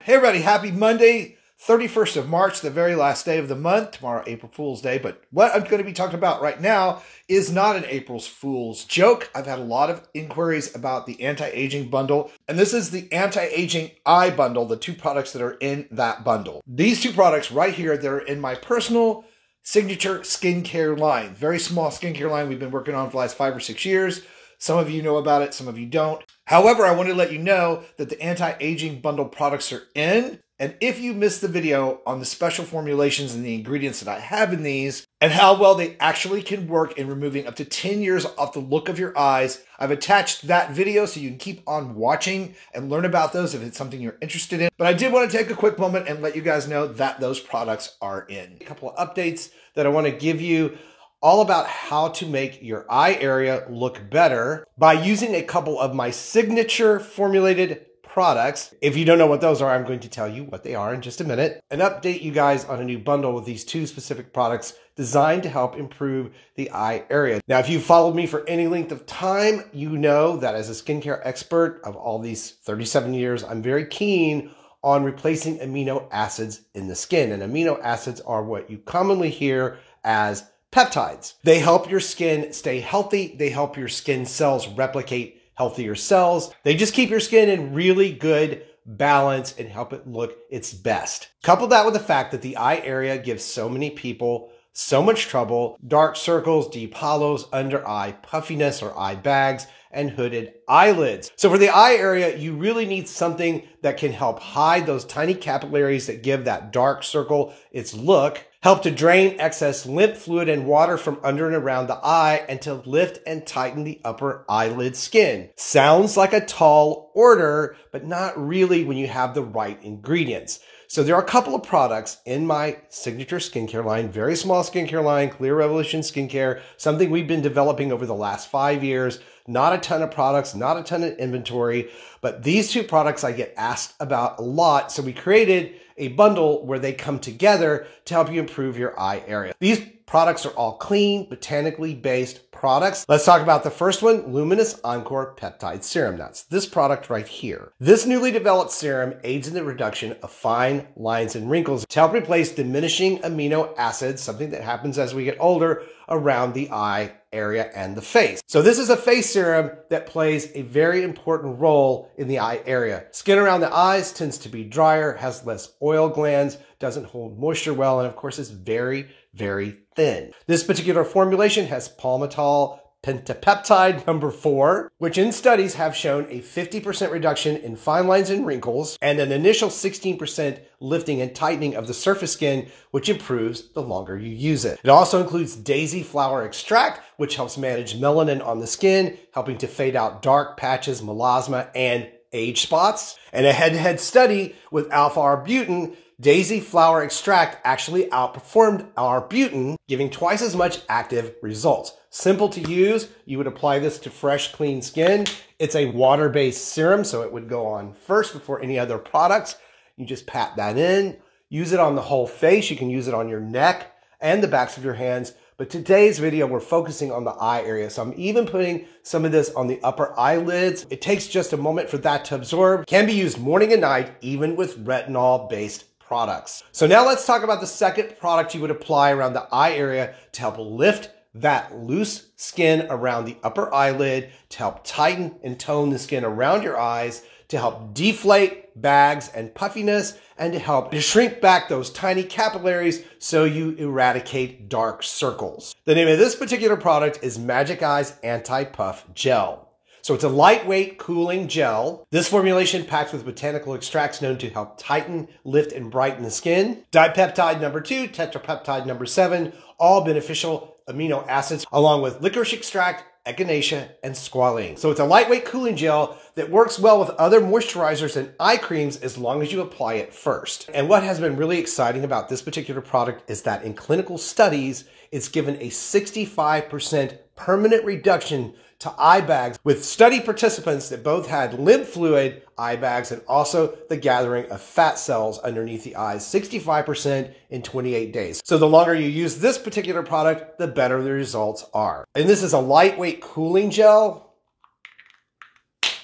Hey everybody, happy Monday, 31st of March, the very last day of the month. Tomorrow, April Fool's Day. But what I'm going to be talking about right now is not an April Fool's joke. I've had a lot of inquiries about the anti-aging bundle, and this is the anti-aging eye bundle, the two products that are in that bundle. These two products right here, they're in my personal signature skincare line. Very small skincare line we've been working on for the last 5 or 6 years. Some of you know about it, some of you don't. However, I want to let you know that the anti-aging bundle products are in. And if you missed the video on the special formulations and the ingredients that I have in these and how well they actually can work in removing up to 10 years off the look of your eyes, I've attached that video so you can keep on watching and learn about those if it's something you're interested in. But I did want to take a quick moment and let you guys know that those products are in. A couple of updates that I want to give you, all about how to make your eye area look better by using a couple of my signature formulated products. If you don't know what those are, I'm going to tell you what they are in just a minute, and update you guys on a new bundle with these two specific products designed to help improve the eye area. Now, if you've followed me for any length of time, you know that as a skincare expert of all these 37 years, I'm very keen on replacing amino acids in the skin. And amino acids are what you commonly hear as peptides. They help your skin stay healthy. They help your skin cells replicate healthier cells. They just keep your skin in really good balance and help it look its best. Couple that with the fact that the eye area gives so many people so much trouble: dark circles, deep hollows, under eye puffiness or eye bags, and hooded eyelids. So for the eye area, you really need something that can help hide those tiny capillaries that give that dark circle its look, help to drain excess lymph fluid and water from under and around the eye, and to lift and tighten the upper eyelid skin. Sounds like a tall order, but not really when you have the right ingredients. So there are a couple of products in my signature skincare line, very small skincare line, Clear Revolution Skincare, something we've been developing over the last 5 years. Not a ton of products, not a ton of inventory, but these two products I get asked about a lot. So we created a bundle where they come together to help you improve your eye area. These products are all clean, botanically based products. Let's talk about the first one, Luminous Encore Peptide Serum. That's this product right here. This newly developed serum aids in the reduction of fine lines and wrinkles to help replace diminishing amino acids, something that happens as we get older, around the eye area and the face. So this is a face serum that plays a very important role in the eye area. Skin around the eyes tends to be drier, has less oil glands, doesn't hold moisture well, and of course is very, very thin. This particular formulation has palmitol pentapeptide number 4, which in studies have shown a 50% reduction in fine lines and wrinkles and an initial 16% lifting and tightening of the surface skin, which improves the longer you use it. It also includes daisy flower extract, which helps manage melanin on the skin, helping to fade out dark patches, melasma, and age spots. And a head-to-head study with alpha-arbutin, daisy flower extract actually outperformed arbutin, giving twice as much active results. Simple to use. You would apply this to fresh, clean skin. It's a water-based serum, so it would go on first before any other products. You just pat that in. Use it on the whole face. You can use it on your neck and the backs of your hands. But today's video, we're focusing on the eye area. So I'm even putting some of this on the upper eyelids. It takes just a moment for that to absorb. Can be used morning and night, even with retinol-based products. So now let's talk about the second product you would apply around the eye area to help lift that loose skin around the upper eyelid, to help tighten and tone the skin around your eyes, to help deflate bags and puffiness, and to help to shrink back those tiny capillaries so you eradicate dark circles. The name of this particular product is Magic Eyes Anti-Puff Gel. So it's a lightweight cooling gel. This formulation packed with botanical extracts known to help tighten, lift, and brighten the skin. Dipeptide number 2, tetrapeptide number 7, all beneficial amino acids, along with licorice extract, echinacea, and squalene. So it's a lightweight cooling gel that works well with other moisturizers and eye creams as long as you apply it first. And what has been really exciting about this particular product is that in clinical studies, it's given a 65% permanent reduction to eye bags with study participants that both had lymph fluid eye bags and also the gathering of fat cells underneath the eyes, 65% in 28 days. So the longer you use this particular product, the better the results are. And this is a lightweight cooling gel.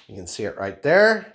You can see it right there.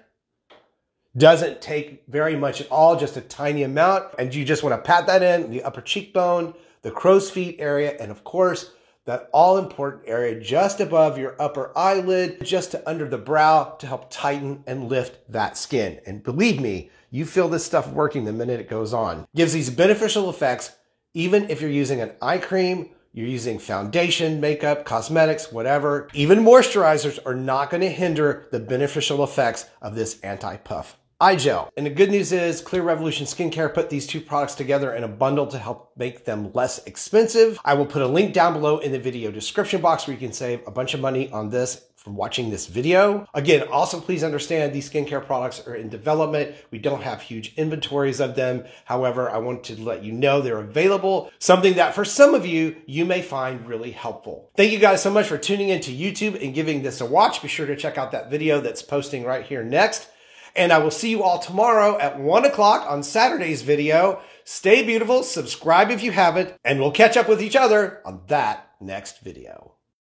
Doesn't take very much at all, just a tiny amount. And you just want to pat that in the upper cheekbone, the crow's feet area, and of course, that all-important area just above your upper eyelid, just to under the brow to help tighten and lift that skin. And believe me, you feel this stuff working the minute it goes on. Gives these beneficial effects even if you're using an eye cream, you're using foundation, makeup, cosmetics, whatever. Even moisturizers are not going to hinder the beneficial effects of this anti-puff eye gel. And the good news is Clear Revolution Skincare put these two products together in a bundle to help make them less expensive. I will put a link down below in the video description box where you can save a bunch of money on this from watching this video. Again, also please understand these skincare products are in development. We don't have huge inventories of them. However, I want to let you know they're available, something that for some of you, you may find really helpful. Thank you guys so much for tuning into YouTube and giving this a watch. Be sure to check out that video that's posting right here next. And I will see you all tomorrow at 1 o'clock on Saturday's video. Stay beautiful, subscribe if you haven't, and we'll catch up with each other on that next video.